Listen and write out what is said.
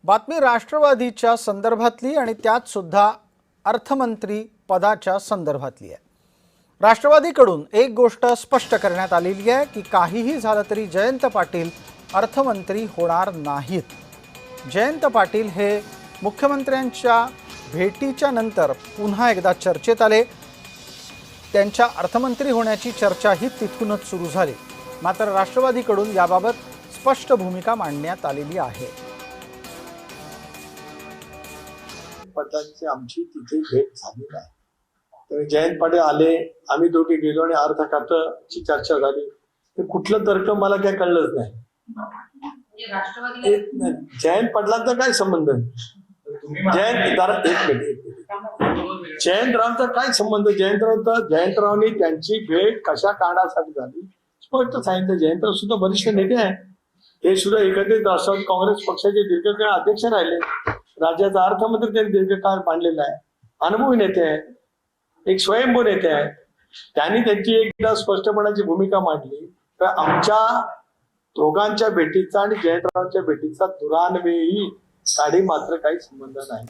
बातमी राष्ट्रवादीच्या संदर्भातली आणि त्यात सुद्धा अर्थमंत्री पदाच्या संदर्भातली आहे। राष्ट्रवादीकडून एक गोष्ट स्पष्ट करण्यात आलेली आहे की काहीही झालं तरी जयंत पाटील अर्थमंत्री होणार नाहीत। जयंत पाटील हे मुख्यमंत्र्यांच्या भेटीच्या नंतर पुन्हा एकदा चर्चेत आले। त्यांच्या अर्थमंत्री होण्याची चर्चा ही तिथूनच सुरू झाली। मात्र राष्ट्रवादीकडून याबाबत स्पष्ट भूमिका मांडण्यात आलेली आहे। पाटलांची आमची तिथे भेट झाली नाही, तर जयंत पाटील आले, आम्ही दोघे गेलो आणि अर्ध खात्याची चर्चा झाली। कुठलं तर्क मला काय कळलंच नाही। जयंत पाटलांचा काय संबंध? जयंतरावांचा काय संबंध? जयंतरावांनी त्यांची भेट कशा कारणासाठी झाली स्पष्ट सांगितलं। जयंतराव सुद्धा वरिष्ठ नेते आहेत, ते सुद्धा एकत्रित राष्ट्रवादी काँग्रेस पक्षाचे दीर्घकाळ अध्यक्ष राहिले, राज्याचा अर्थमंत्री त्यांनी दीर्घकाळ मांडलेला आहे, अनुभवी नेते आहेत, एक स्वयंभू नेते आहेत। त्यांनी त्यांची एकदा स्पष्टपणाची भूमिका मांडली। तर आमच्या दोघांच्या भेटीचा आणि जयंतरावांच्या भेटीचा दुरान्वयी काडी मात्र काही संबंध नाही।